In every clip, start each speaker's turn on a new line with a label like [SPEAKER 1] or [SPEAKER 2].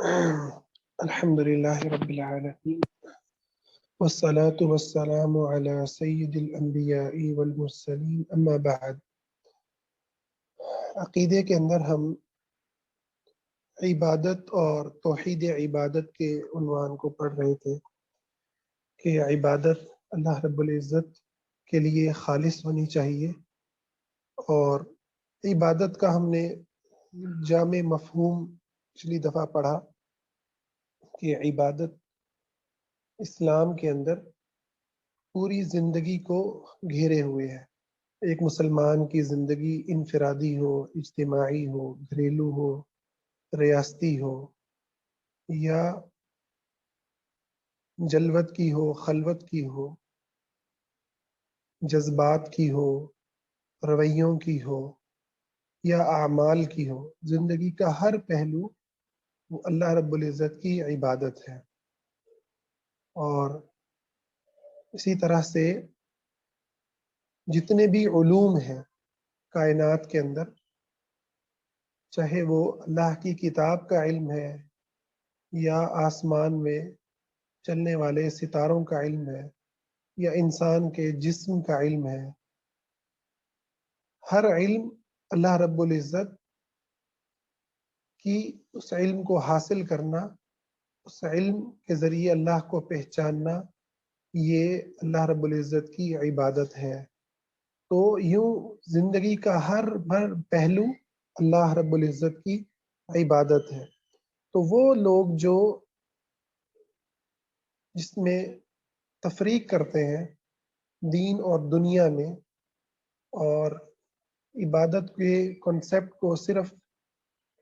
[SPEAKER 1] الحمدللہ رب العالمین والصلاة والسلام علی سید الانبیاء والمرسلین اما بعد۔ عقیدے کے اندر ہم عبادت اور توحید عبادت کے عنوان کو پڑھ رہے تھے کہ عبادت اللہ رب العزت کے لیے خالص ہونی چاہیے، اور عبادت کا ہم نے جامع مفہوم پچھلی دفعہ پڑھا کہ عبادت اسلام کے اندر پوری زندگی کو گھیرے ہوئے ہے۔ ایک مسلمان کی زندگی انفرادی ہو، اجتماعی ہو، گھریلو ہو، ریاستی ہو، یا جلوت کی ہو، خلوت کی ہو، جذبات کی ہو، رویوں کی ہو، یا اعمال کی ہو، زندگی کا ہر پہلو وہ اللہ رب العزت کی عبادت ہے۔ اور اسی طرح سے جتنے بھی علوم ہیں کائنات کے اندر، چاہے وہ اللہ کی کتاب کا علم ہے یا آسمان میں چلنے والے ستاروں کا علم ہے یا انسان کے جسم کا علم ہے، ہر علم اللہ رب العزت کی اس علم کو حاصل کرنا، اس علم کے ذریعے اللہ کو پہچاننا، یہ اللہ رب العزت کی عبادت ہے۔ تو یوں زندگی کا ہر پہلو اللہ رب العزت کی عبادت ہے۔ تو وہ لوگ جو جس میں تفریق کرتے ہیں دین اور دنیا میں، اور عبادت کے کنسپٹ کو صرف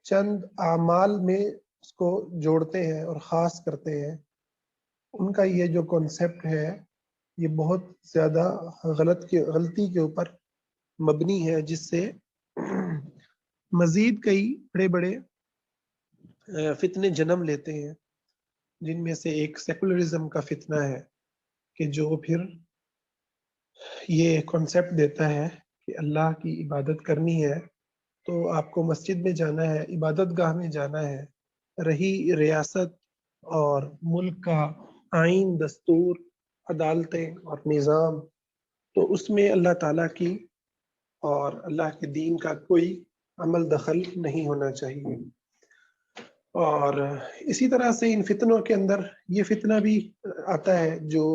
[SPEAKER 1] چند اعمال میں اس کو جوڑتے ہیں اور خاص کرتے ہیں، ان کا یہ جو کنسپٹ ہے یہ بہت زیادہ غلطی کے اوپر مبنی ہے، جس سے مزید کئی بڑے بڑے فتنے جنم لیتے ہیں، جن میں سے ایک سیکولرزم کا فتنہ ہے کہ جو پھر یہ کنسپٹ دیتا ہے کہ اللہ کی عبادت کرنی ہے تو آپ کو مسجد میں جانا ہے، عبادت گاہ میں جانا ہے۔ رہی ریاست اور ملک کا آئین، دستور، عدالتیں اور نظام، تو اس میں اللہ تعالیٰ کی اور اللہ کے دین کا کوئی عمل دخل نہیں ہونا چاہیے۔ اور اسی طرح سے ان فتنوں کے اندر یہ فتنہ بھی آتا ہے جو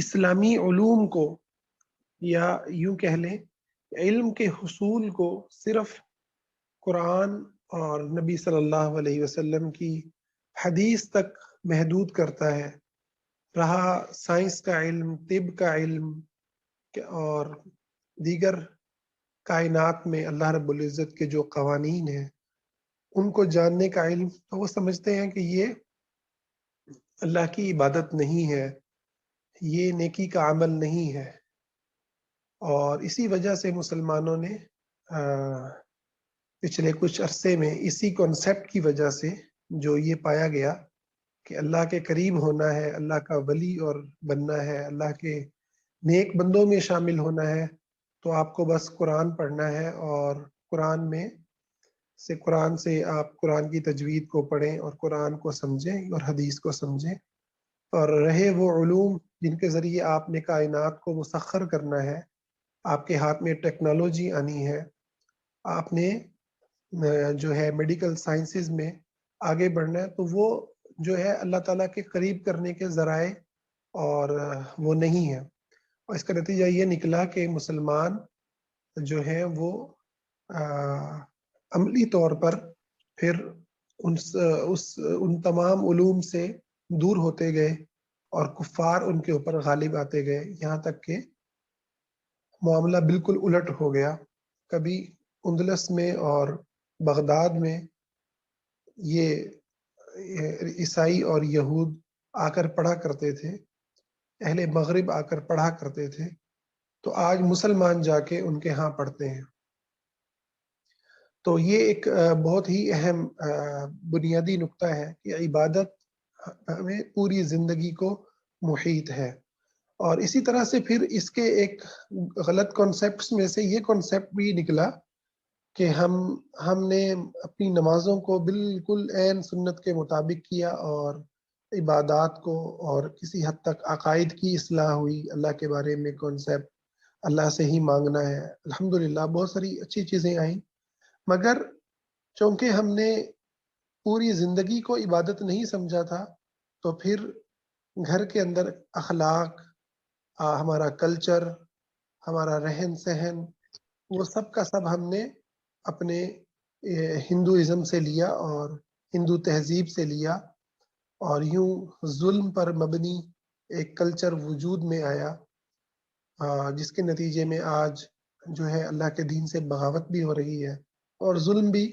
[SPEAKER 1] اسلامی علوم کو، یا یوں کہہ لیں علم کے حصول کو، صرف قرآن اور نبی صلی اللہ علیہ وسلم کی حدیث تک محدود کرتا ہے۔ رہا سائنس کا علم، طب کا علم اور دیگر کائنات میں اللہ رب العزت کے جو قوانین ہیں ان کو جاننے کا علم، تو وہ سمجھتے ہیں کہ یہ اللہ کی عبادت نہیں ہے، یہ نیکی کا عمل نہیں ہے۔ اور اسی وجہ سے مسلمانوں نے پچھلے کچھ عرصے میں اسی کنسپٹ کی وجہ سے جو یہ پایا گیا کہ اللہ کے قریب ہونا ہے، اللہ کا ولی اور بننا ہے، اللہ کے نیک بندوں میں شامل ہونا ہے، تو آپ کو بس قرآن پڑھنا ہے، اور قرآن سے آپ قرآن کی تجوید کو پڑھیں اور قرآن کو سمجھیں اور حدیث کو سمجھیں۔ اور رہے وہ علوم جن کے ذریعے آپ نے کائنات کو مسخر کرنا ہے، آپ کے ہاتھ میں ٹیکنالوجی آنی ہے، آپ نے جو ہے میڈیکل سائنسز میں آگے بڑھنا ہے، تو وہ جو ہے اللہ تعالیٰ کے قریب کرنے کے ذرائع اور وہ نہیں ہے۔ اور اس کا نتیجہ یہ نکلا کہ مسلمان جو ہے وہ عملی طور پر پھر ان تمام علوم سے دور ہوتے گئے، اور کفار ان کے اوپر غالب آتے گئے، یہاں تک کہ معاملہ بالکل الٹ ہو گیا۔ کبھی اندلس میں اور بغداد میں یہ عیسائی اور یہود آ کر پڑھا کرتے تھے، اہل مغرب آ کر پڑھا کرتے تھے، تو آج مسلمان جا کے ان کے ہاں پڑھتے ہیں۔ تو یہ ایک بہت ہی اہم بنیادی نقطہ ہے کہ عبادت ہمیں پوری زندگی کو محیط ہے۔ اور اسی طرح سے پھر اس کے ایک غلط کانسیپٹس میں سے یہ کانسیپٹ بھی نکلا کہ ہم نے اپنی نمازوں کو بالکل عین سنت کے مطابق کیا، اور عبادات کو اور کسی حد تک عقائد کی اصلاح ہوئی، اللہ کے بارے میں کانسیپٹ اللہ سے ہی مانگنا ہے، الحمدللہ بہت ساری اچھی چیزیں آئیں، مگر چونکہ ہم نے پوری زندگی کو عبادت نہیں سمجھا تھا، تو پھر گھر کے اندر اخلاق، ہمارا کلچر، ہمارا رہن سہن، وہ سب کا سب ہم نے اپنے ہندوازم سے لیا اور ہندو تہذیب سے لیا، اور یوں ظلم پر مبنی ایک کلچر وجود میں آیا، جس کے نتیجے میں آج جو ہے اللہ کے دین سے بغاوت بھی ہو رہی ہے، اور ظلم بھی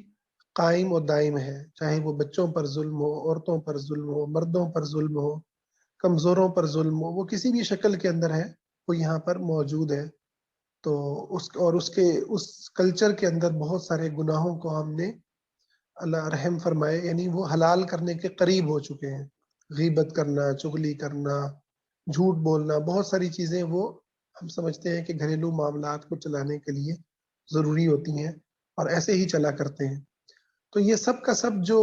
[SPEAKER 1] قائم و دائم ہے، چاہے وہ بچوں پر ظلم ہو، عورتوں پر ظلم ہو، مردوں پر ظلم ہو، کمزوروں پر ظلم ہو، وہ کسی بھی شکل کے اندر ہے، وہ یہاں پر موجود ہے۔ تو اس کلچر کے اندر بہت سارے گناہوں کو ہم نے اللہ رحم فرمائے، یعنی وہ حلال کرنے کے قریب ہو چکے ہیں، غیبت کرنا، چغلی کرنا، جھوٹ بولنا، بہت ساری چیزیں وہ ہم سمجھتے ہیں کہ گھریلو معاملات کو چلانے کے لیے ضروری ہوتی ہیں، اور ایسے ہی چلا کرتے ہیں۔ تو یہ سب کا سب جو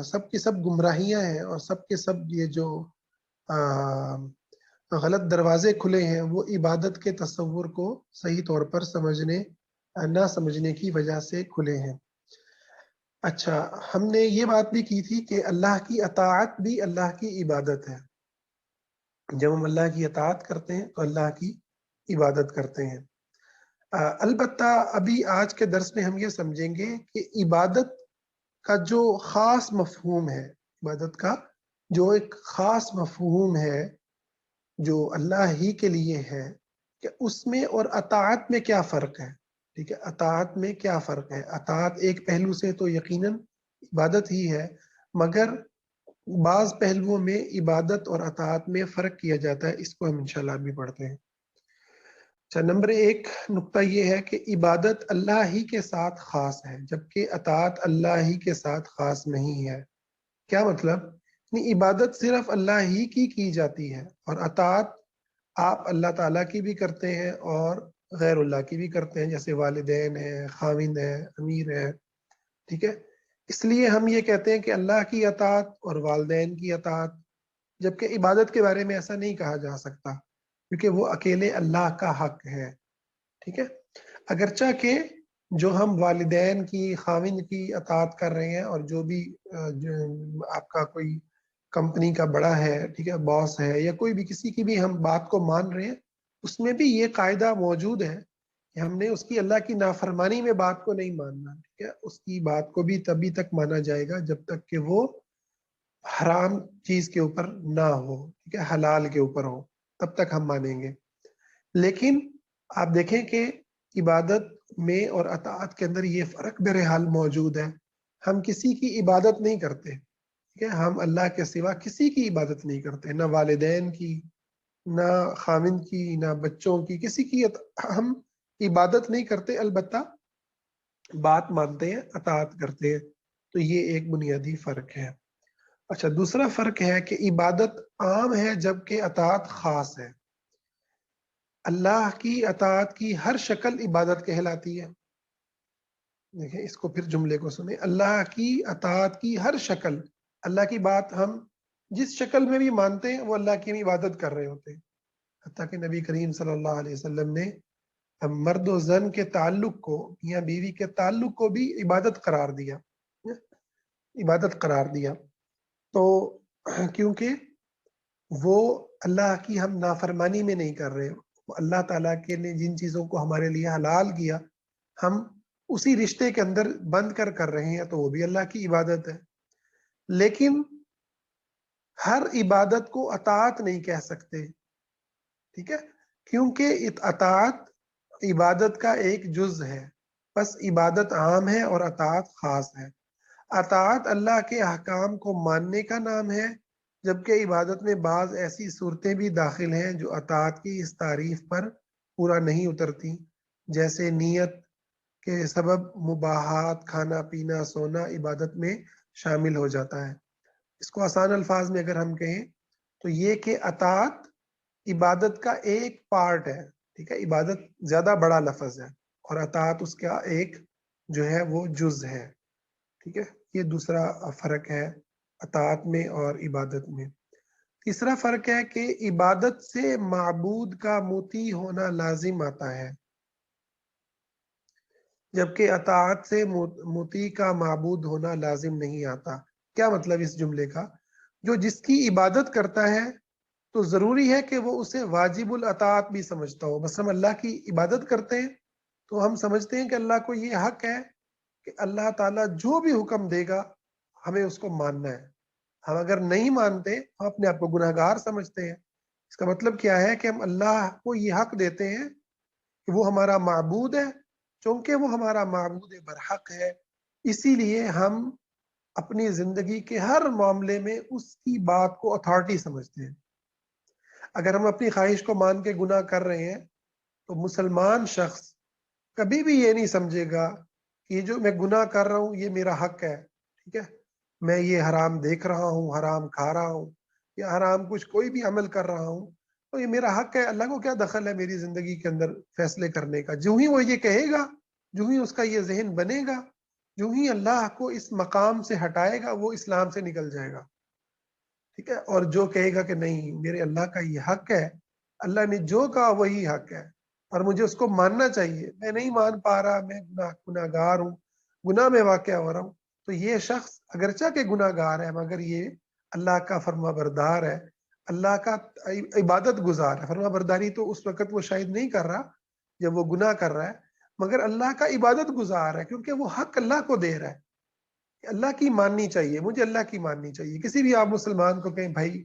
[SPEAKER 1] سب کی سب گمراہیاں ہیں، اور سب کے سب یہ جو غلط دروازے کھلے ہیں، وہ عبادت کے تصور کو صحیح طور پر نہ سمجھنے کی وجہ سے کھلے ہیں۔ اچھا، ہم نے یہ بات بھی کی تھی کہ اللہ کی اطاعت بھی اللہ کی عبادت ہے۔ جب ہم اللہ کی اطاعت کرتے ہیں تو اللہ کی عبادت کرتے ہیں۔ البتہ ابھی آج کے درس میں ہم یہ سمجھیں گے کہ عبادت کا جو خاص مفہوم ہے، عبادت کا جو ایک خاص مفہوم ہے جو اللہ ہی کے لیے ہے، کہ اس میں اور اطاعت میں کیا فرق ہے۔ ٹھیک ہے، اطاعت میں کیا فرق ہے؟ اطاعت ایک پہلو سے تو یقیناً عبادت ہی ہے، مگر بعض پہلوؤں میں عبادت اور اطاعت میں فرق کیا جاتا ہے، اس کو ہم انشاءاللہ بھی پڑھتے ہیں۔ اچھا، نمبر ایک نقطہ یہ ہے کہ عبادت اللہ ہی کے ساتھ خاص ہے، جبکہ اطاعت اللہ ہی کے ساتھ خاص نہیں ہے۔ کیا مطلب؟ عبادت صرف اللہ ہی کی جاتی ہے، اور اطاعت آپ اللہ تعالیٰ کی بھی کرتے ہیں اور غیر اللہ کی بھی کرتے ہیں، جیسے والدین ہیں، خاوند ہیں، امیر ہیں۔ ٹھیک ہے، اس لیے ہم یہ کہتے ہیں کہ اللہ کی اطاعت اور والدین کی اطاعت، جبکہ عبادت کے بارے میں ایسا نہیں کہا جا سکتا، کیونکہ وہ اکیلے اللہ کا حق ہے۔ ٹھیک ہے، اگرچہ کہ جو ہم والدین کی، خاوند کی اطاعت کر رہے ہیں، اور جو بھی آپ کا کوئی کمپنی کا بڑا ہے، ٹھیک ہے، باس ہے، یا کوئی بھی کسی کی بھی ہم بات کو مان رہے ہیں، اس میں بھی یہ قاعدہ موجود ہے کہ ہم نے اس کی اللہ کی نافرمانی میں بات کو نہیں ماننا۔ ٹھیک ہے، اس کی بات کو بھی تبھی تک مانا جائے گا جب تک کہ وہ حرام چیز کے اوپر نہ ہو، ٹھیک ہے، حلال کے اوپر ہو، تب تک ہم مانیں گے۔ لیکن آپ دیکھیں کہ عبادت میں اور اطاعت کے اندر یہ فرق بہرحال موجود ہے۔ ہم کسی کی عبادت نہیں کرتے، ٹھیک ہے، ہم اللہ کے سوا کسی کی عبادت نہیں کرتے، نہ والدین کی، نہ خاوند کی، نہ بچوں کی، کسی کی ہم عبادت نہیں کرتے، البتہ بات مانتے ہیں، اطاعت کرتے ہیں۔ تو یہ ایک بنیادی فرق ہے۔ اچھا، دوسرا فرق ہے کہ عبادت عام ہے جبکہ اطاعت خاص ہے۔ اللہ کی اطاعت کی ہر شکل عبادت کہلاتی ہے۔ دیکھیں اس کو پھر جملے کو سنیں، اللہ کی اطاعت کی ہر شکل، اللہ کی بات ہم جس شکل میں بھی مانتے ہیں وہ اللہ کی عبادت کر رہے ہوتے ہیں۔ حتیٰ کہ نبی کریم صلی اللہ علیہ وسلم نے مرد و زن کے تعلق کو، میاں بیوی کے تعلق کو بھی عبادت قرار دیا، عبادت قرار دیا۔ تو کیونکہ وہ اللہ کی ہم نافرمانی میں نہیں کر رہے، اللہ تعالیٰ کے نے جن چیزوں کو ہمارے لیے حلال کیا، ہم اسی رشتے کے اندر بند کر رہے ہیں، تو وہ بھی اللہ کی عبادت ہے۔ لیکن ہر عبادت کو اطاعت نہیں کہہ سکتے، ٹھیک ہے، کیونکہ اطاعت عبادت کا ایک جز ہے، بس عبادت عام ہے اور اطاعت خاص ہے۔ اطاعت اللہ کے احکام کو ماننے کا نام ہے، جبکہ عبادت میں بعض ایسی صورتیں بھی داخل ہیں جو اطاعت کی اس تعریف پر پورا نہیں اترتی، جیسے نیت کے سبب مباحات، کھانا پینا سونا عبادت میں شامل ہو جاتا ہے۔ اس کو آسان الفاظ میں اگر ہم کہیں تو یہ کہ اطاعت عبادت کا ایک پارٹ ہے، ٹھیک ہے، عبادت زیادہ بڑا لفظ ہے اور اطاعت اس کا ایک جو ہے وہ جز ہے. ٹھیک ہے، یہ دوسرا فرق ہے اطاعت میں اور عبادت میں. تیسرا فرق ہے کہ عبادت سے معبود کا مطیع ہونا لازم آتا ہے، جبکہ اطاعت سے مطیع کا معبود ہونا لازم نہیں آتا. کیا مطلب اس جملے کا؟ جو جس کی عبادت کرتا ہے تو ضروری ہے کہ وہ اسے واجب الاطاعت بھی سمجھتا ہو. بس ہم اللہ کی عبادت کرتے ہیں تو ہم سمجھتے ہیں کہ اللہ کو یہ حق ہے کہ اللہ تعالیٰ جو بھی حکم دے گا ہمیں اس کو ماننا ہے. ہم اگر نہیں مانتے ہم اپنے آپ کو گناہ گار سمجھتے ہیں. اس کا مطلب کیا ہے کہ ہم اللہ کو یہ حق دیتے ہیں کہ وہ ہمارا معبود ہے. چونکہ وہ ہمارا معبود برحق ہے، اسی لیے ہم اپنی زندگی کے ہر معاملے میں اس کی بات کو اتھارٹی سمجھتے ہیں. اگر ہم اپنی خواہش کو مان کے گناہ کر رہے ہیں تو مسلمان شخص کبھی بھی یہ نہیں سمجھے گا کہ یہ جو میں گناہ کر رہا ہوں یہ میرا حق ہے. ٹھیک ہے، میں یہ حرام دیکھ رہا ہوں، حرام کھا رہا ہوں، یا حرام کچھ کوئی بھی عمل کر رہا ہوں تو یہ میرا حق ہے. اللہ کو کیا دخل ہے میری زندگی کے اندر فیصلے کرنے کا؟ جو ہی وہ یہ کہے گا، جو ہی اس کا یہ ذہن بنے گا، جو ہی اللہ کو اس مقام سے ہٹائے گا وہ اسلام سے نکل جائے گا. ٹھیک ہے، اور جو کہے گا کہ نہیں میرے اللہ کا یہ حق ہے، اللہ نے جو کہا وہی حق ہے اور مجھے اس کو ماننا چاہیے، میں نہیں مان پا رہا، میں گناہ گار ہوں، گناہ میں واقع ہو رہا ہوں، تو یہ شخص اگرچہ کہ گناہ گار ہے مگر یہ اللہ کا فرما بردار ہے، اللہ کا عبادت گزار ہے. فرما برداری تو اس وقت وہ شاید نہیں کر رہا جب وہ گناہ کر رہا ہے، مگر اللہ کا عبادت گزار ہے کیونکہ وہ حق اللہ کو دے رہا ہے. اللہ کی ماننی چاہیے، مجھے اللہ کی ماننی چاہیے. کسی بھی آپ مسلمان کو کہیں بھائی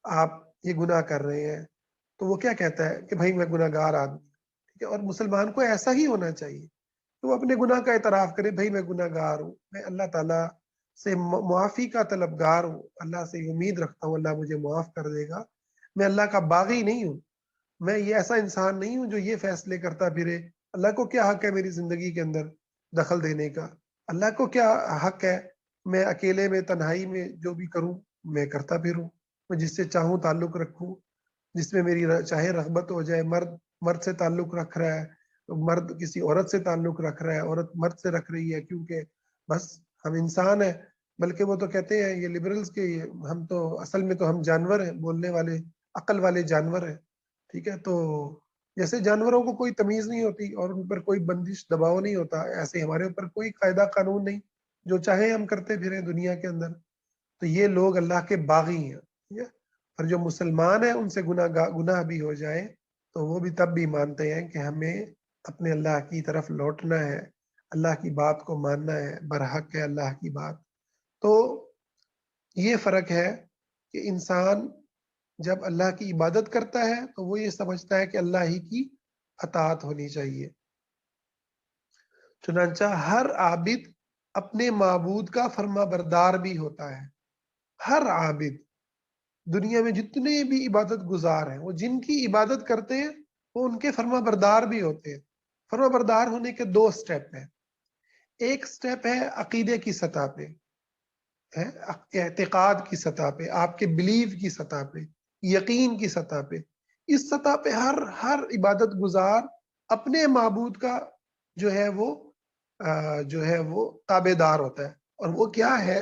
[SPEAKER 1] آپ یہ گناہ کر رہے ہیں تو وہ کیا کہتا ہے کہ بھائی میں گناہ گار آدمی. ٹھیک ہے، اور مسلمان کو ایسا ہی ہونا چاہیے کہ وہ اپنے گناہ کا اعتراف کرے، بھائی میں گناہ گار ہوں، میں اللہ تعالیٰ سے معافی کا طلبگار ہوں، اللہ سے امید رکھتا ہوں اللہ مجھے معاف کر دے گا. میں اللہ کا باغی نہیں ہوں، میں یہ ایسا انسان نہیں ہوں جو یہ فیصلے کرتا پھرے. اللہ کو کیا حق ہے میری زندگی کے اندر دخل دینے کا؟ اللہ کو کیا حق ہے میں اکیلے میں تنہائی میں جو بھی کروں میں کرتا پھروں، میں جس سے چاہوں تعلق رکھوں، جس میں میری چاہے رغبت ہو جائے. مرد سے تعلق رکھ رہا ہے، مرد کسی عورت سے تعلق رکھ رہا ہے، عورت مرد سے رکھ رہی ہے، کیونکہ بس ہم انسان ہیں. بلکہ وہ تو کہتے ہیں یہ لبرلز کے ہم تو اصل میں تو ہم جانور ہیں، بولنے والے عقل والے جانور ہیں. ٹھیک ہے، تو جیسے جانوروں کو کوئی تمیز نہیں ہوتی اور ان پر کوئی بندش دباؤ نہیں ہوتا، ایسے ہمارے اوپر کوئی قاعدہ قانون نہیں، جو چاہے ہم کرتے پھریں دنیا کے اندر. تو یہ لوگ اللہ کے باغی ہیں. ٹھیک ہے، اور جو مسلمان ہیں ان سے گناہ بھی ہو جائے تو وہ بھی تب بھی مانتے ہیں کہ ہمیں اپنے اللہ کی طرف لوٹنا ہے، اللہ کی بات کو ماننا ہے، برحق ہے اللہ کی بات. تو یہ فرق ہے کہ انسان جب اللہ کی عبادت کرتا ہے تو وہ یہ سمجھتا ہے کہ اللہ ہی کی اطاعت ہونی چاہیے. چنانچہ ہر عابد اپنے معبود کا فرما بردار بھی ہوتا ہے. ہر عابد دنیا میں جتنے بھی عبادت گزار ہیں وہ جن کی عبادت کرتے ہیں وہ ان کے فرما بردار بھی ہوتے ہیں. فرما بردار ہونے کے دو سٹیپ ہیں. ایک سٹیپ ہے عقیدے کی سطح پہ، اعتقاد کی سطح پہ، آپ کے بلیف کی سطح پہ، یقین کی سطح پہ. اس سطح پہ ہر عبادت گزار اپنے معبود کا جو ہے وہ تابع دار ہوتا ہے. اور وہ کیا ہے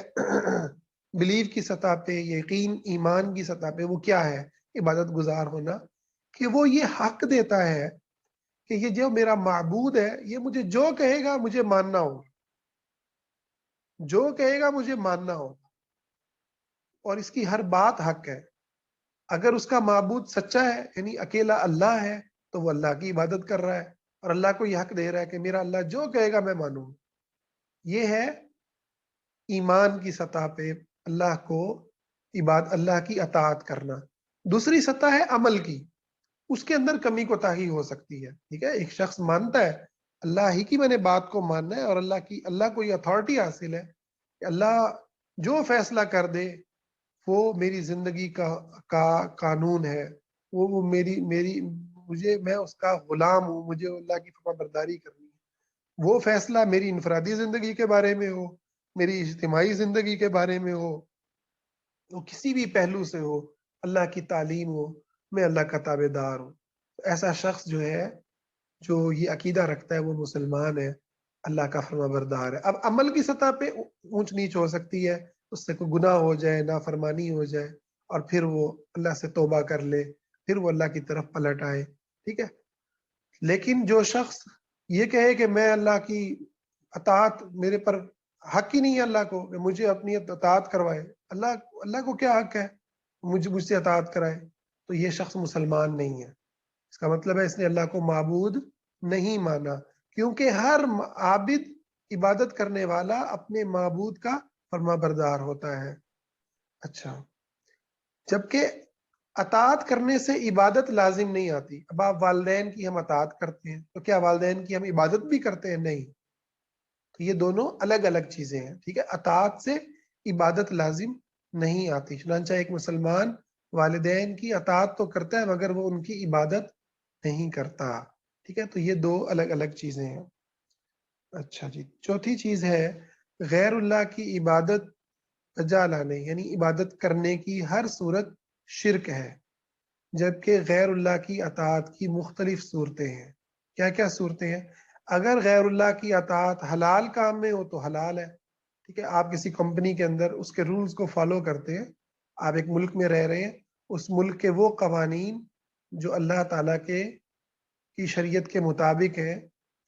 [SPEAKER 1] بلیف کی سطح پہ، یقین ایمان کی سطح پہ وہ کیا ہے عبادت گزار ہونا؟ کہ وہ یہ حق دیتا ہے کہ یہ جو میرا معبود ہے یہ مجھے جو کہے گا مجھے ماننا ہوگا، جو کہے گا مجھے ماننا ہوگا، اور اس کی ہر بات حق ہے. اگر اس کا معبود سچا ہے یعنی اکیلا اللہ ہے تو وہ اللہ کی عبادت کر رہا ہے اور اللہ کو یہ حق دے رہا ہے کہ میرا اللہ جو کہے گا میں مانوں. یہ ہے ایمان کی سطح پہ اللہ کی اطاعت کرنا. دوسری سطح ہے عمل کی، اس کے اندر کمی کوتاہی ہو سکتی ہے. ٹھیک ہے، ایک شخص مانتا ہے اللہ ہی کی میں نے بات کو ماننا ہے اور اللہ کو یہ اتھارٹی حاصل ہے کہ اللہ جو فیصلہ کر دے وہ میری زندگی کا قانون ہے، وہ میں اس کا غلام ہوں، مجھے اللہ کی فرما برداری کرنی ہے. وہ فیصلہ میری انفرادی زندگی کے بارے میں ہو، میری اجتماعی زندگی کے بارے میں ہو، وہ کسی بھی پہلو سے ہو، اللہ کی تعلیم ہو، میں اللہ کا تابع دار ہوں. ایسا شخص جو ہے جو یہ عقیدہ رکھتا ہے وہ مسلمان ہے. اللہ کا فرما بردار ہے. اب عمل کی سطح پہ اونچ نیچ ہو سکتی ہے، اس سے کوئی گناہ ہو جائے، نافرمانی ہو جائے، اور پھر وہ اللہ سے توبہ کر لے، پھر وہ اللہ کی طرف پلٹ آئے. ٹھیک ہے. لیکن جو شخص یہ کہے کہ میں اللہ کی اطاعت، میرے پر حق ہی نہیں ہے اللہ کو کہ مجھے اپنی اطاعت کروائے، اللہ کو کیا حق ہے مجھ سے اطاعت کرائے، تو یہ شخص مسلمان نہیں ہے. اس کا مطلب ہے اس نے اللہ کو معبود نہیں مانا، کیونکہ ہر عابد، عبادت کرنے والا اپنے معبود کا فرما بردار ہوتا ہے. اچھا، جبکہ اطاعت کرنے سے عبادت لازم نہیں آتی. اب آپ والدین کی ہم اطاعت کرتے ہیں، تو کیا والدین کی ہم عبادت بھی کرتے ہیں؟ نہیں. تو یہ دونوں الگ الگ چیزیں ہیں. ٹھیک ہے. اطاعت سے عبادت لازم نہیں آتی. چنانچہ ایک مسلمان والدین کی اطاعت تو کرتا ہے مگر وہ ان کی عبادت نہیں کرتا. ٹھیک ہے. تو یہ دو الگ الگ چیزیں ہیں. اچھا جی، چوتھی چیز ہے غیر اللہ کی عبادت بجا لانے، یعنی عبادت کرنے کی ہر صورت شرک ہے، جبکہ غیر اللہ کی اطاعت کی مختلف صورتیں ہیں. کیا کیا صورتیں ہیں؟ اگر غیر اللہ کی اطاعت حلال کام میں ہو تو حلال ہے. ٹھیک ہے. آپ کسی کمپنی کے اندر اس کے رولز کو فالو کرتے ہیں، آپ ایک ملک میں رہ رہے ہیں، اس ملک کے وہ قوانین جو اللہ تعالیٰ کی شریعت کے مطابق ہے،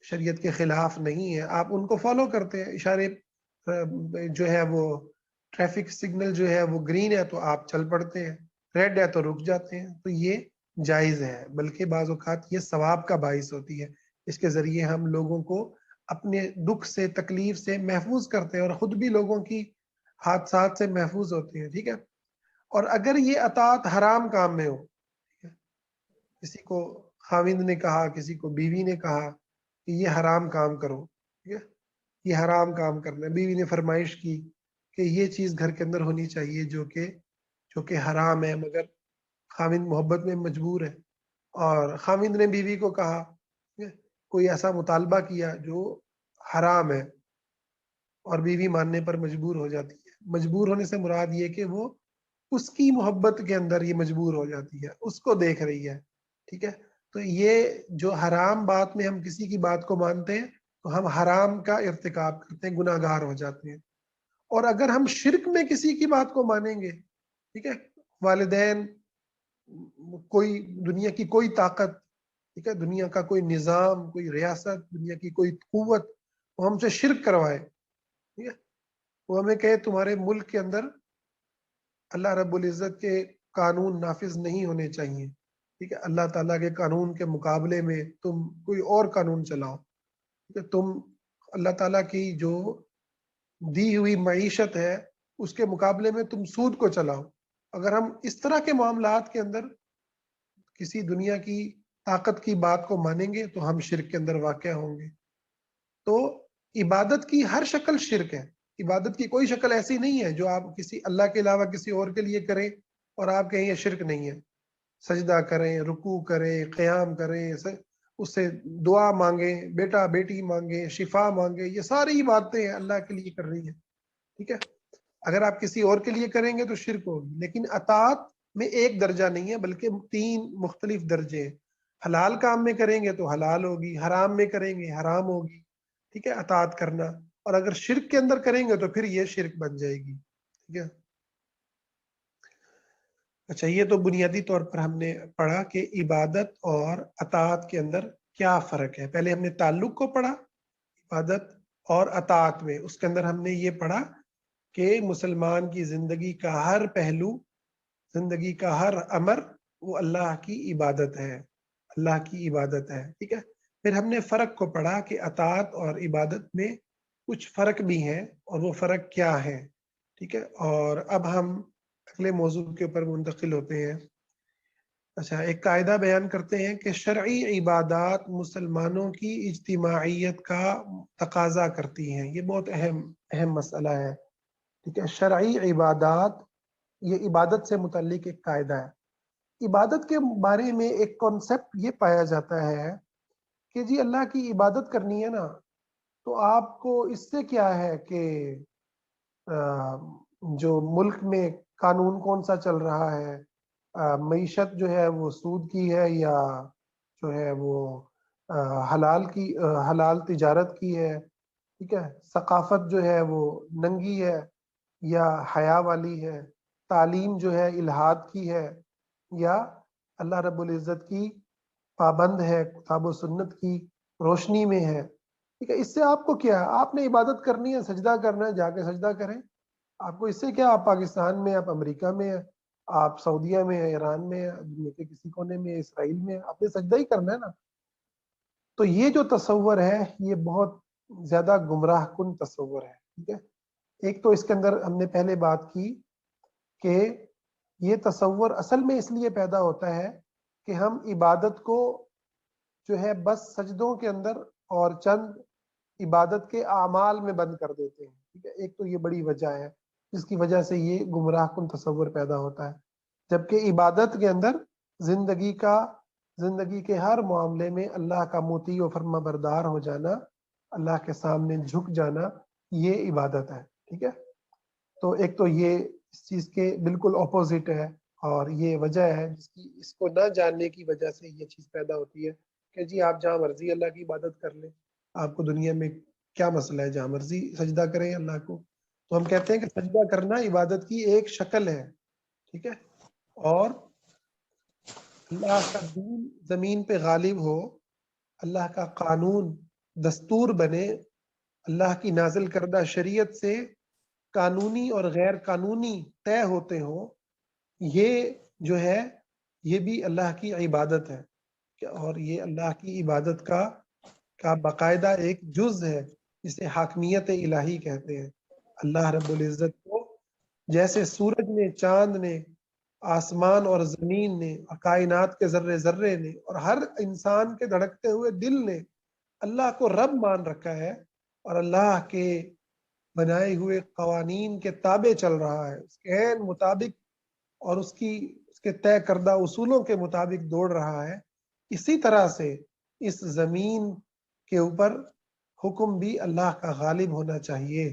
[SPEAKER 1] شریعت کے خلاف نہیں ہے، آپ ان کو فالو کرتے ہیں. اشارے جو ہے وہ ٹریفک سگنل جو ہے وہ گرین ہے تو آپ چل پڑتے ہیں، ریڈ ہے تو رک جاتے ہیں. تو یہ جائز ہے، بلکہ بعض اوقات یہ ثواب کا باعث ہوتی ہے. اس کے ذریعے ہم لوگوں کو اپنے دکھ سے، تکلیف سے محفوظ کرتے ہیں، اور خود بھی لوگوں کی حادثات سے محفوظ ہوتے ہیں. ٹھیک ہے. اور اگر یہ اطاعت حرام کام میں ہو، کسی کو خاوند نے کہا، کسی کو بیوی نے کہا کہ یہ حرام کام کرو، ٹھیک ہے، یہ حرام کام کرنا ہے، بیوی نے فرمائش کی کہ یہ چیز گھر کے اندر ہونی چاہیے جو کہ حرام ہے، مگر خاوند محبت میں مجبور ہے، اور خاوند نے بیوی کو کہا، کوئی ایسا مطالبہ کیا جو حرام ہے، اور بیوی ماننے پر مجبور ہو جاتی ہے. مجبور ہونے سے مراد یہ کہ وہ اس کی محبت کے اندر یہ مجبور ہو جاتی ہے، اس کو دیکھ رہی ہے. ٹھیک ہے. تو یہ جو حرام بات میں ہم کسی کی بات کو مانتے ہیں تو ہم حرام کا ارتکاب کرتے ہیں، گناہ گار ہو جاتے ہیں. اور اگر ہم شرک میں کسی کی بات کو مانیں گے، ٹھیک ہے، والدین، کوئی دنیا کی کوئی طاقت، ٹھیک ہے، دنیا کا کوئی نظام، کوئی ریاست، دنیا کی کوئی قوت وہ ہم سے شرک کروائے، ٹھیک ہے، وہ ہمیں کہے تمہارے ملک کے اندر اللہ رب العزت کے قانون نافذ نہیں ہونے چاہیے، ٹھیک ہے، اللہ تعالیٰ کے قانون کے مقابلے میں تم کوئی اور قانون چلاؤ، ٹھیک ہے، تم اللہ تعالیٰ کی جو دی ہوئی معیشت ہے اس کے مقابلے میں تم سود کو چلاؤ. اگر ہم اس طرح کے معاملات کے اندر کسی دنیا کی طاقت کی بات کو مانیں گے تو ہم شرک کے اندر واقع ہوں گے. تو عبادت کی ہر شکل شرک ہے. عبادت کی کوئی شکل ایسی نہیں ہے جو آپ کسی اللہ کے علاوہ کسی اور کے لیے کریں اور آپ کہیں یہ شرک نہیں ہے. سجدہ کریں، رکوع کریں، قیام کریں، اس سے دعا مانگیں، بیٹا بیٹی مانگیں، شفا مانگیں، یہ ساری باتیں اللہ کے لیے کر رہی ہیں. ٹھیک ہے. اگر آپ کسی اور کے لیے کریں گے تو شرک ہوگی. لیکن اطاعت میں ایک درجہ نہیں ہے بلکہ 3 مختلف درجے ہیں. حلال کام میں کریں گے تو حلال ہوگی، حرام میں کریں گے حرام ہوگی. ٹھیک ہے، اطاعت کرنا. اور اگر شرک کے اندر کریں گے تو پھر یہ شرک بن جائے گی. ٹھیک ہے. اچھا، یہ تو بنیادی طور پر ہم نے پڑھا کہ عبادت اور اطاعت کے اندر کیا فرق ہے. پہلے ہم نے تعلق کو پڑھا عبادت اور اطاعت میں، اس کے اندر ہم نے یہ پڑھا کہ مسلمان کی زندگی کا ہر پہلو، زندگی کا ہر امر وہ اللہ کی عبادت ہے، اللہ کی عبادت ہے. ٹھیک ہے. پھر ہم نے فرق کو پڑھا کہ اطاعت اور عبادت میں کچھ فرق بھی ہیں، اور وہ فرق کیا ہے. ٹھیک ہے. اور اب ہم اگلے موضوع کے اوپر منتقل ہوتے ہیں. اچھا، ایک قاعدہ بیان کرتے ہیں کہ شرعی عبادات مسلمانوں کی اجتماعیت کا تقاضا کرتی ہیں. یہ بہت اہم مسئلہ ہے. ٹھیک ہے. شرعی عبادات، یہ عبادت سے متعلق ایک قاعدہ ہے. عبادت کے بارے میں ایک کانسیپٹ یہ پایا جاتا ہے کہ جی اللہ کی عبادت کرنی ہے نا، تو آپ کو اس سے کیا ہے کہ جو ملک میں قانون کون سا چل رہا ہے، معیشت جو ہے وہ سود کی ہے یا جو ہے وہ حلال تجارت کی ہے، ٹھیک ہے، ثقافت جو ہے وہ ننگی ہے یا حیا والی ہے، تعلیم جو ہے الہاد کی ہے یا اللہ رب العزت کی پابند ہے، کتاب و سنت کی روشنی میں ہے، ٹھیک ہے، اس سے آپ کو کیا ہے؟ آپ نے عبادت کرنی ہے، سجدہ کرنا ہے، جا کے سجدہ کریں۔ آپ کو اس سے کیا؟ آپ پاکستان میں، آپ امریکہ میں ہیں، آپ سعودیہ میں ہیں، ایران میں ہیں، دنیا کے کسی کونے میں، اسرائیل میں ہیں، آپ نے سجدہ ہی کرنا ہے نا۔ تو یہ جو تصور ہے یہ بہت زیادہ گمراہ کن تصور ہے، ٹھیک ہے۔ ایک تو اس کے اندر ہم نے پہلے بات کی کہ یہ تصور اصل میں اس لیے پیدا ہوتا ہے کہ ہم عبادت کو جو ہے بس سجدوں کے اندر اور چند عبادت کے اعمال میں بند کر دیتے ہیں، ٹھیک ہے۔ ایک تو یہ بڑی وجہ ہے جس کی وجہ سے یہ گمراہ کن تصور پیدا ہوتا ہے، جبکہ عبادت کے اندر زندگی کے ہر معاملے میں اللہ کا مطیع و فرما بردار ہو جانا، اللہ کے سامنے جھک جانا، یہ عبادت ہے، ٹھیک ہے۔ تو ایک تو یہ اس چیز کے بالکل اپوزٹ ہے، اور یہ وجہ ہے جس کی اس کو نہ جاننے کی وجہ سے یہ چیز پیدا ہوتی ہے کہ جی آپ جہاں مرضی اللہ کی عبادت کر لیں، آپ کو دنیا میں کیا مسئلہ ہے، جہاں مرضی سجدہ کریں اللہ کو۔ تو ہم کہتے ہیں کہ سجدہ کرنا عبادت کی ایک شکل ہے، ٹھیک ہے، اور اللہ کا دین زمین پہ غالب ہو، اللہ کا قانون دستور بنے، اللہ کی نازل کردہ شریعت سے قانونی اور غیر قانونی طے ہوتے ہوں، یہ جو ہے یہ بھی اللہ کی عبادت ہے، اور یہ اللہ کی عبادت کا باقاعدہ ایک جز ہے جسے حاکمیت الہی کہتے ہیں۔ اللہ رب العزت کو جیسے سورج نے، چاند نے، آسمان اور زمین نے، اور کائنات کے ذرے ذرے نے، اور ہر انسان کے دھڑکتے ہوئے دل نے اللہ کو رب مان رکھا ہے، اور اللہ کے بنائے ہوئے قوانین کے تابع چل رہا ہے، اس کے عین مطابق اور اس کے طے کردہ اصولوں کے مطابق دوڑ رہا ہے، اسی طرح سے اس زمین کے اوپر حکم بھی اللہ کا غالب ہونا چاہیے۔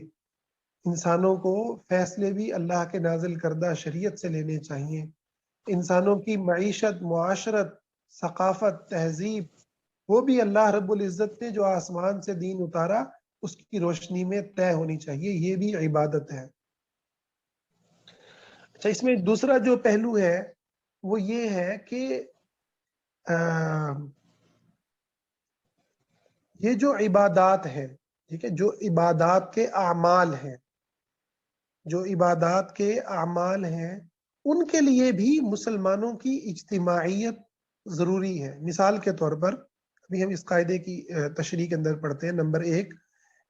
[SPEAKER 1] انسانوں کو فیصلے بھی اللہ کے نازل کردہ شریعت سے لینے چاہیے۔ انسانوں کی معیشت، معاشرت، ثقافت، تہذیب، وہ بھی اللہ رب العزت نے جو آسمان سے دین اتارا اس کی روشنی میں طے ہونی چاہیے، یہ بھی عبادت ہے۔ اچھا، اس میں دوسرا جو پہلو ہے وہ یہ ہے کہ یہ جو عبادات ہے، ٹھیک ہے، جو عبادات کے اعمال ہیں، جو عبادات کے اعمال ہیں ان کے لیے بھی مسلمانوں کی اجتماعیت ضروری ہے۔ مثال کے طور پر ابھی ہم اس قاعدے کی تشریح کے اندر پڑھتے ہیں۔ نمبر 1،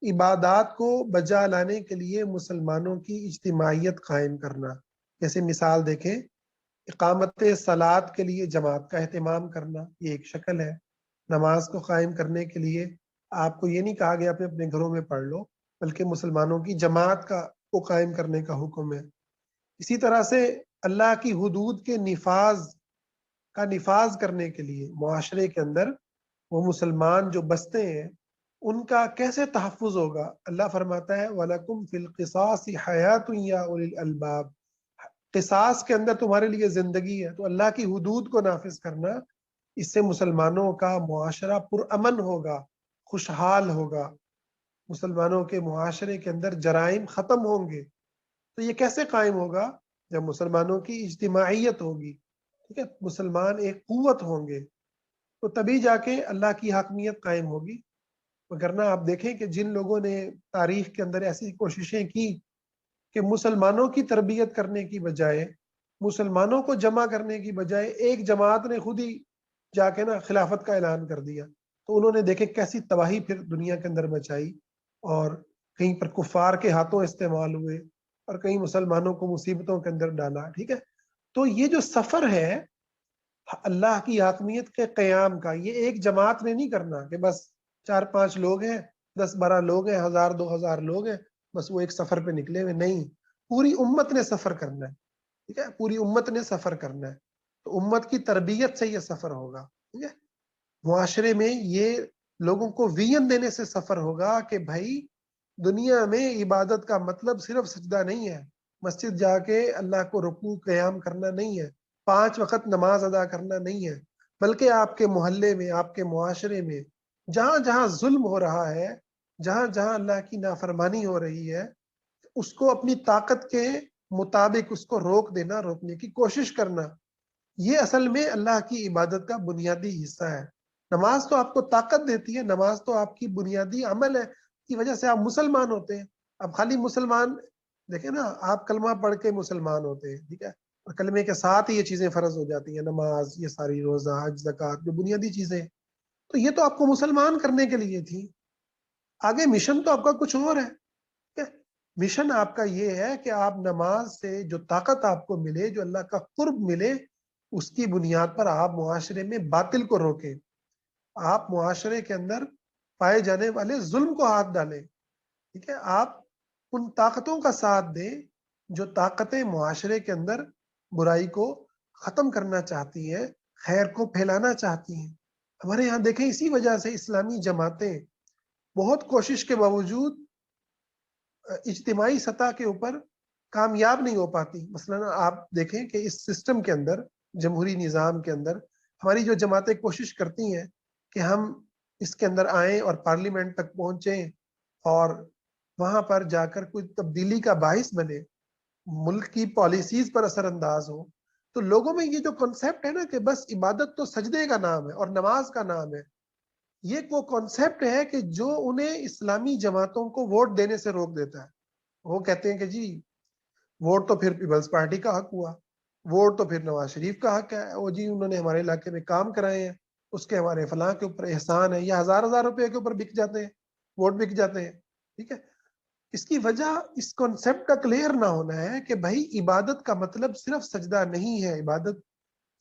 [SPEAKER 1] عبادات کو بجا لانے کے لیے مسلمانوں کی اجتماعیت قائم کرنا۔ جیسے مثال دیکھیں، اقامت صلاۃ کے لیے جماعت کا اہتمام کرنا، یہ ایک شکل ہے۔ نماز کو قائم کرنے کے لیے آپ کو یہ نہیں کہا گیا اپنے اپنے گھروں میں پڑھ لو، بلکہ مسلمانوں کی جماعت کو قائم کرنے کا حکم ہے۔ اسی طرح سے اللہ کی حدود کے نفاذ کرنے کے لیے معاشرے کے اندر وہ مسلمان جو بستے ہیں ان کا کیسے تحفظ ہوگا؟ اللہ فرماتا ہے وَلَكُمْ فِي الْقِصَاصِ حَيَاةٌ يَا أُولِي الْأَلْبَابِ، قصاص کے اندر تمہارے لیے زندگی ہے۔ تو اللہ کی حدود کو نافذ کرنا، اس سے مسلمانوں کا معاشرہ پرامن ہوگا، خوشحال ہوگا، مسلمانوں کے معاشرے کے اندر جرائم ختم ہوں گے۔ تو یہ کیسے قائم ہوگا؟ جب مسلمانوں کی اجتماعیت ہوگی، ٹھیک ہے، مسلمان ایک قوت ہوں گے، تو تبھی جا کے اللہ کی حاکمیت قائم ہوگی۔ وگرنہ آپ دیکھیں کہ جن لوگوں نے تاریخ کے اندر ایسی کوششیں کی کہ مسلمانوں کی تربیت کرنے کی بجائے، مسلمانوں کو جمع کرنے کی بجائے ایک جماعت نے خود ہی جا کے نا خلافت کا اعلان کر دیا، تو انہوں نے دیکھے کیسی تباہی پھر دنیا کے اندر مچائی، اور کہیں پر کفار کے ہاتھوں استعمال ہوئے اور کہیں مسلمانوں کو مصیبتوں کے اندر ڈالا، ٹھیک ہے۔ تو یہ جو سفر ہے اللہ کی حاکمیت کے قیام کا، یہ ایک جماعت نے نہیں کرنا کہ بس 4-5 لوگ ہیں، 10-12 لوگ ہیں، 1000-2000 لوگ ہیں، بس وہ ایک سفر پہ نکلے ہوئے، نہیں، پوری امت نے سفر کرنا ہے، ٹھیک ہے، پوری امت نے سفر کرنا ہے۔ تو امت کی تربیت سے یہ سفر ہوگا، ٹھیک ہے۔ معاشرے میں یہ لوگوں کو وین دینے سے سفر ہوگا کہ بھائی دنیا میں عبادت کا مطلب صرف سجدہ نہیں ہے، مسجد جا کے اللہ کو رکوع قیام کرنا نہیں ہے، 5 وقت نماز ادا کرنا نہیں ہے، بلکہ آپ کے محلے میں، آپ کے معاشرے میں جہاں جہاں ظلم ہو رہا ہے جہاں جہاں اللہ کی نافرمانی ہو رہی ہے اس کو اپنی طاقت کے مطابق اس کو روک دینا، روکنے کی کوشش کرنا، یہ اصل میں اللہ کی عبادت کا بنیادی حصہ ہے۔ نماز تو آپ کو طاقت دیتی ہے، نماز تو آپ کی بنیادی عمل ہے، کی وجہ سے آپ مسلمان ہوتے ہیں۔ اب خالی مسلمان دیکھیں نا، آپ کلمہ پڑھ کے مسلمان ہوتے ہیں، ٹھیک ہے، اور کلمے کے ساتھ ہی یہ چیزیں فرض ہو جاتی ہیں، نماز، یہ ساری روزہ، حج، زکوٰۃ، جو بنیادی چیزیں، تو یہ تو آپ کو مسلمان کرنے کے لیے تھی۔ آگے مشن تو آپ کا کچھ اور ہے، ٹھیک ہے؟ مشن آپ کا یہ ہے کہ آپ نماز سے جو طاقت آپ کو ملے، جو اللہ کا قرب ملے، اس کی بنیاد پر آپ معاشرے میں باطل کو روکیں، آپ معاشرے کے اندر پائے جانے والے ظلم کو ہاتھ ڈالیں، ٹھیک ہے، آپ ان طاقتوں کا ساتھ دیں جو طاقتیں معاشرے کے اندر برائی کو ختم کرنا چاہتی ہیں، خیر کو پھیلانا چاہتی ہیں۔ ہمارے یہاں دیکھیں اسی وجہ سے اسلامی جماعتیں بہت کوشش کے باوجود اجتماعی سطح کے اوپر کامیاب نہیں ہو پاتی۔ مثلا آپ دیکھیں کہ اس سسٹم کے اندر، جمہوری نظام کے اندر، ہماری جو جماعتیں کوشش کرتی ہیں کہ ہم اس کے اندر آئیں اور پارلیمنٹ تک پہنچیں اور وہاں پر جا کر کوئی تبدیلی کا باعث بنے، ملک کی پالیسیز پر اثر انداز ہو، تو لوگوں میں یہ جو کنسیپٹ ہے نا کہ بس عبادت تو سجدے کا نام ہے اور نماز کا نام ہے، یہ وہ کنسیپٹ ہے کہ جو انہیں اسلامی جماعتوں کو ووٹ دینے سے روک دیتا ہے۔ وہ کہتے ہیں کہ جی ووٹ تو پھر پیپلز پارٹی کا حق ہوا، ووٹ تو پھر نواز شریف کا حق ہے، وہ جی انہوں نے ہمارے علاقے میں کام کرائے ہیں، اس کے ہمارے فلاں کے اوپر احسان ہے، یا ہزار ہزار روپے کے اوپر بک جاتے ہیں، ووٹ بک جاتے ہیں، ٹھیک ہے۔ اس کی وجہ اس کنسیپٹ کا کلیئر نہ ہونا ہے کہ بھائی عبادت کا مطلب صرف سجدہ نہیں ہے۔ عبادت،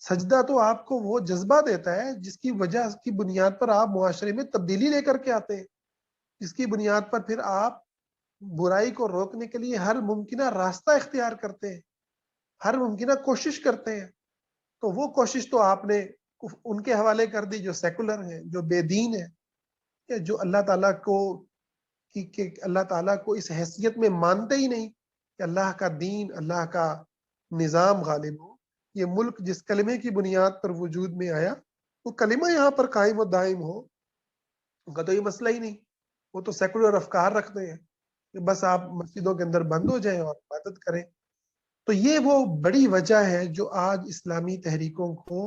[SPEAKER 1] سجدہ تو آپ کو وہ جذبہ دیتا ہے جس کی وجہ کی بنیاد پر آپ معاشرے میں تبدیلی لے کر کے آتے ہیں، جس کی بنیاد پر پھر آپ برائی کو روکنے کے لیے ہر ممکنہ راستہ اختیار کرتے ہیں، ہر ممکنہ کوشش کرتے ہیں۔ تو وہ کوشش تو آپ نے ان کے حوالے کر دی جو سیکولر ہیں، جو بے دین ہیں، جو اللہ تعالیٰ کو کہ اللہ تعالیٰ کو اس حیثیت میں مانتے ہی نہیں کہ اللہ کا دین، اللہ کا نظام غالب ہو۔ یہ ملک جس کلمے کی بنیاد پر وجود میں آیا، وہ کلمہ یہاں پر قائم و دائم ہو، ان کا تو یہ مسئلہ ہی نہیں۔ وہ تو سیکولر افکار رکھتے ہیں کہ بس آپ مسجدوں کے اندر بند ہو جائیں اور عبادت کریں۔ تو یہ وہ بڑی وجہ ہے جو آج اسلامی تحریکوں کو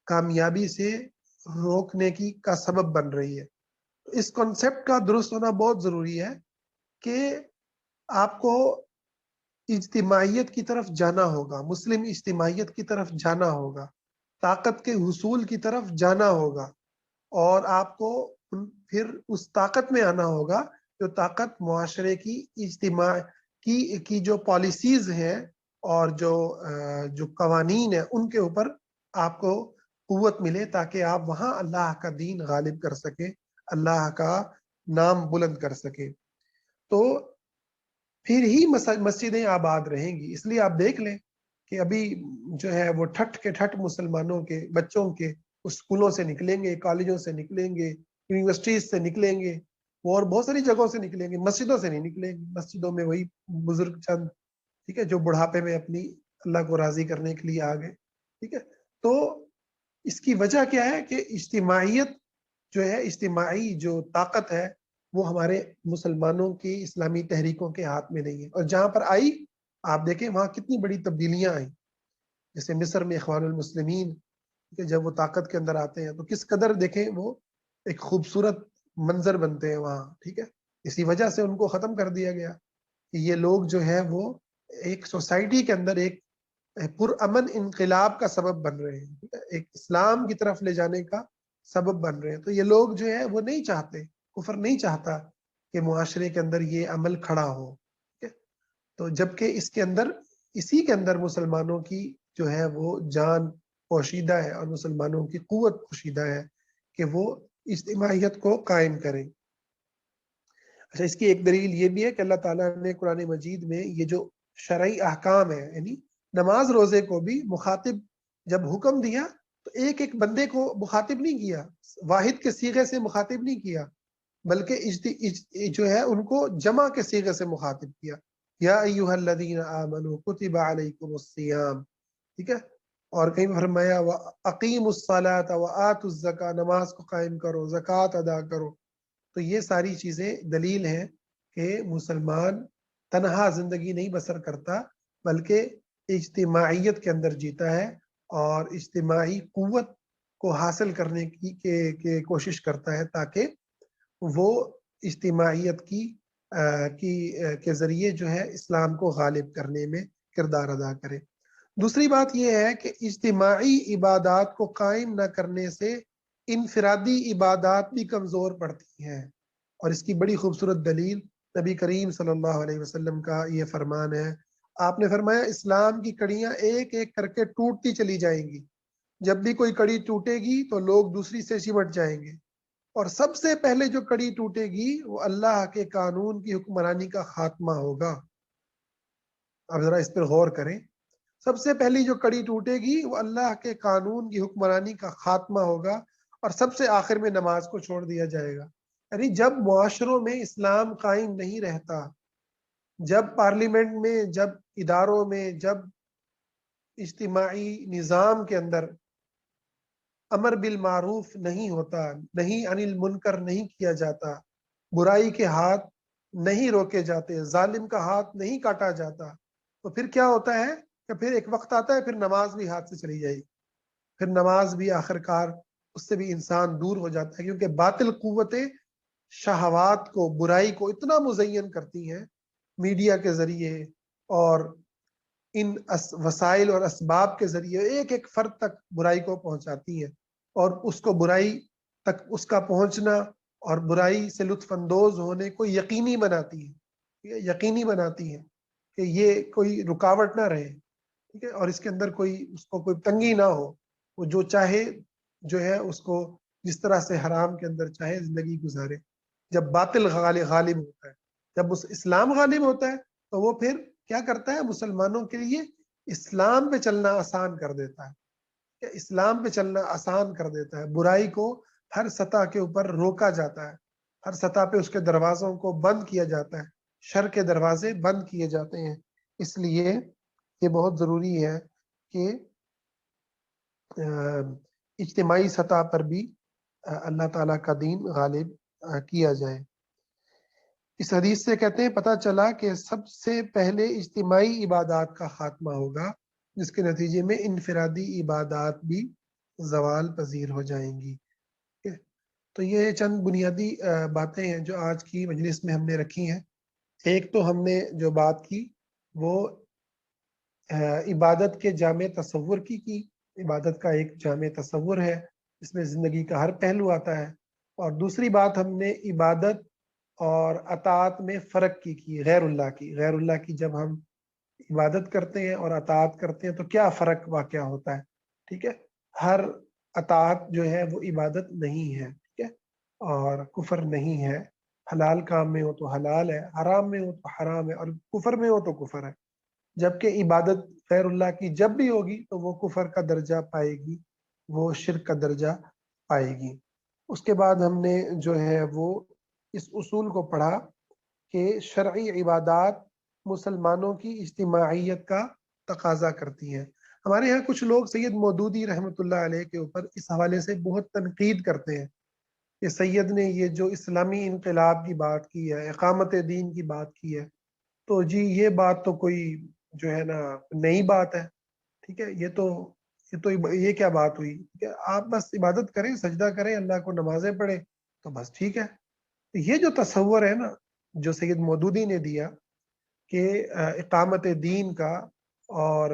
[SPEAKER 1] کامیابی سے روکنے کی کا سبب بن رہی ہے۔ اس کنسیپٹ کا درست ہونا بہت ضروری ہے کہ آپ کو اجتماعیت کی طرف جانا ہوگا، مسلم اجتماعیت کی طرف جانا ہوگا، طاقت کے حصول کی طرف جانا ہوگا، اور آپ کو پھر اس طاقت میں آنا ہوگا جو طاقت معاشرے کی اجتماع کی جو پالیسیز ہیں اور جو قوانین ہیں ان کے اوپر آپ کو قوت ملے، تاکہ آپ وہاں اللہ کا دین غالب کر سکے، اللہ کا نام بلند کر سکے، تو پھر ہی مسجدیں آباد رہیں گی۔ اس لیے آپ دیکھ لیں کہ ابھی جو ہے وہ ٹھٹ کے ٹھٹ مسلمانوں کے بچوں کے اسکولوں سے نکلیں گے، کالجوں سے نکلیں گے، یونیورسٹیز سے نکلیں گے، اور بہت ساری جگہوں سے نکلیں گے، مسجدوں سے نہیں نکلیں گے۔ مسجدوں میں وہی بزرگ چند، ٹھیک ہے، جو بڑھاپے میں اپنی اللہ کو راضی کرنے کے لیے آ گئے، ٹھیک ہے۔ تو اس کی وجہ کیا ہے کہ اجتماعیت جو ہے، اجتماعی جو طاقت ہے، وہ ہمارے مسلمانوں کی اسلامی تحریکوں کے ہاتھ میں نہیں ہے، اور جہاں پر آئی آپ دیکھیں وہاں کتنی بڑی تبدیلیاں آئیں۔ جیسے مصر میں اخوان المسلمین کہ جب وہ طاقت کے اندر آتے ہیں تو کس قدر دیکھیں وہ ایک خوبصورت منظر بنتے ہیں وہاں، ٹھیک ہے۔ اسی وجہ سے ان کو ختم کر دیا گیا کہ یہ لوگ جو ہے وہ ایک سوسائٹی کے اندر ایک پرامن انقلاب کا سبب بن رہے ہیں، ایک اسلام کی طرف لے جانے کا سبب بن رہے ہیں۔ تو یہ لوگ جو ہے وہ نہیں چاہتے، کفر نہیں چاہتا کہ معاشرے کے اندر یہ عمل کھڑا ہو، ٹھیک ہے۔ تو جبکہ اس کے اندر، اسی کے اندر مسلمانوں کی جو ہے وہ جان پوشیدہ ہے اور مسلمانوں کی قوت پوشیدہ ہے کہ وہ اجتماعیت کو قائم کریں۔ اچھا، اس کی ایک دلیل یہ بھی ہے کہ اللہ تعالیٰ نے قرآن مجید میں یہ جو شرعی احکام ہے، یعنی نماز روزے کو بھی مخاطب جب حکم دیا تو ایک ایک بندے کو مخاطب نہیں کیا، واحد کے صیغے سے مخاطب نہیں کیا، بلکہ جو ہے ان کو جمع کے صیغے سے مخاطب کیا، یا ایھا الذین آمنوا کتب علیکم الصیام، ٹھیک ہے۔ اور کہیں فرمایا وَأَقِیمُوا الصَّلَاةَ وَآتُوا الزَّکَاةَ، نماز کو قائم کرو، زکوٰۃ ادا کرو، تو یہ ساری چیزیں دلیل ہیں کہ مسلمان تنہا زندگی نہیں بسر کرتا بلکہ اجتماعیت کے اندر جیتا ہے اور اجتماعی قوت کو حاصل کرنے کی کوشش کرتا ہے تاکہ وہ اجتماعیت کے ذریعے جو ہے اسلام کو غالب کرنے میں کردار ادا کرے۔ دوسری بات یہ ہے کہ اجتماعی عبادات کو قائم نہ کرنے سے انفرادی عبادات بھی کمزور پڑتی ہیں، اور اس کی بڑی خوبصورت دلیل نبی کریم صلی اللہ علیہ وسلم کا یہ فرمان ہے۔ آپ نے فرمایا اسلام کی کڑیاں ایک ایک کر کے ٹوٹتی چلی جائیں گی، جب بھی کوئی کڑی ٹوٹے گی تو لوگ دوسری سے چمٹ جائیں گے، اور سب سے پہلے جو کڑی ٹوٹے گی وہ اللہ کے قانون کی حکمرانی کا خاتمہ ہوگا۔ اب ذرا اس پر غور کریں، سب سے پہلی جو کڑی ٹوٹے گی وہ اللہ کے قانون کی حکمرانی کا خاتمہ ہوگا، اور سب سے آخر میں نماز کو چھوڑ دیا جائے گا۔ یعنی جب معاشروں میں اسلام قائم نہیں رہتا، جب پارلیمنٹ میں، جب اداروں میں، جب اجتماعی نظام کے اندر امر بالمعروف نہیں ہوتا، نہیں عن المنکر نہیں کیا جاتا، برائی کے ہاتھ نہیں روکے جاتے، ظالم کا ہاتھ نہیں کاٹا جاتا، تو پھر کیا ہوتا ہے کہ پھر ایک وقت آتا ہے پھر نماز بھی ہاتھ سے چلی جائے گی، پھر نماز بھی آخر کار اس سے بھی انسان دور ہو جاتا ہے، کیونکہ باطل قوتیں شہوات کو، برائی کو اتنا مزین کرتی ہیں میڈیا کے ذریعے اور ان وسائل اور اسباب کے ذریعے ایک ایک فرد تک برائی کو پہنچاتی ہیں، اور اس کو برائی تک اس کا پہنچنا اور برائی سے لطف اندوز ہونے کو یقینی بناتی ہے، یقینی بناتی ہے کہ یہ کوئی رکاوٹ نہ رہے، ٹھیک ہے، اور اس کے اندر اس کو کوئی تنگی نہ ہو، وہ جو چاہے جو ہے اس کو جس طرح سے حرام کے اندر چاہے زندگی گزارے۔ جب باطل غالب ہوتا ہے، جب اسلام غالب ہوتا ہے تو وہ پھر کیا کرتا ہے، مسلمانوں کے لیے اسلام پہ چلنا آسان کر دیتا ہے، کہ اسلام پہ چلنا آسان کر دیتا ہے، برائی کو ہر سطح کے اوپر روکا جاتا ہے، ہر سطح پہ اس کے دروازوں کو بند کیا جاتا ہے، شر کے دروازے بند کیے جاتے ہیں۔ اس لیے یہ بہت ضروری ہے کہ اجتماعی سطح پر بھی اللہ تعالیٰ کا دین غالب کیا جائے۔ اس حدیث سے کہتے ہیں پتہ چلا کہ سب سے پہلے اجتماعی عبادات کا خاتمہ ہوگا، جس کے نتیجے میں انفرادی عبادات بھی زوال پذیر ہو جائیں گی۔ تو یہ چند بنیادی باتیں ہیں جو آج کی مجلس میں ہم نے رکھی ہیں۔ ایک تو ہم نے جو بات کی وہ عبادت کے جامع تصور کی عبادت کا ایک جامع تصور ہے جس میں زندگی کا ہر پہلو آتا ہے، اور دوسری بات ہم نے عبادت اور اطاعت میں فرق کی غیر اللہ کی جب ہم عبادت کرتے ہیں اور اطاعت کرتے ہیں تو کیا فرق واقع ہوتا ہے، ٹھیک ہے، ہر اطاعت جو ہے وہ عبادت نہیں ہے، ٹھیک ہے، اور کفر نہیں ہے، حلال کام میں ہو تو حلال ہے، حرام میں ہو تو حرام ہے، اور کفر میں ہو تو کفر ہے، جبکہ عبادت غیر اللہ کی جب بھی ہوگی تو وہ کفر کا درجہ پائے گی، وہ شرک کا درجہ پائے گی۔ اس کے بعد ہم نے جو ہے وہ اس اصول کو پڑھا کہ شرعی عبادات مسلمانوں کی اجتماعیت کا تقاضا کرتی ہیں۔ ہمارے یہاں کچھ لوگ سید مودودی رحمۃ اللہ علیہ کے اوپر اس حوالے سے بہت تنقید کرتے ہیں کہ سید نے یہ جو اسلامی انقلاب کی بات کی ہے، اقامت دین کی بات کی ہے، تو جی یہ بات تو کوئی جو ہے نا نئی بات ہے، ٹھیک ہے، یہ کیا بات ہوئی کہ آپ بس عبادت کریں، سجدہ کریں، اللہ کو نمازیں پڑھیں تو بس ٹھیک ہے۔ یہ جو تصور ہے نا جو سید مودودی نے دیا کہ اقامت دین کا اور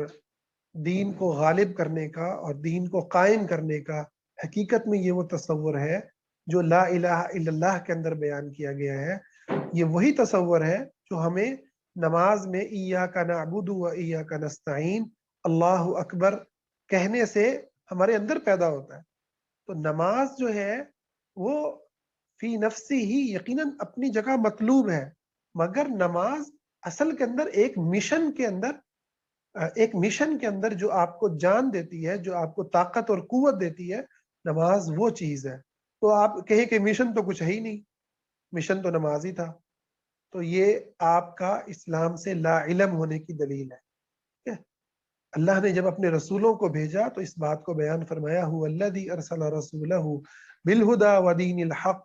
[SPEAKER 1] دین کو غالب کرنے کا اور دین کو قائم کرنے کا، حقیقت میں یہ وہ تصور ہے جو لا الہ الا اللہ کے اندر بیان کیا گیا ہے۔ یہ وہی تصور ہے جو ہمیں نماز میں ایاک نعبد و ایاک نستعین، اللہ اکبر کہنے سے ہمارے اندر پیدا ہوتا ہے۔ تو نماز جو ہے وہ فی نفسی ہی یقیناً اپنی جگہ مطلوب ہے، مگر نماز اصل کے اندر ایک مشن کے اندر جو آپ کو جان دیتی ہے، جو آپ کو طاقت اور قوت دیتی ہے، نماز وہ چیز ہے۔ تو آپ کہیں کہ مشن تو کچھ ہے ہی نہیں، مشن تو نماز ہی تھا، تو یہ آپ کا اسلام سے لا علم ہونے کی دلیل ہے۔ اللہ نے جب اپنے رسولوں کو بھیجا تو اس بات کو بیان فرمایا، هو الذی ارسل رسولہ بالہدی ودین الحق،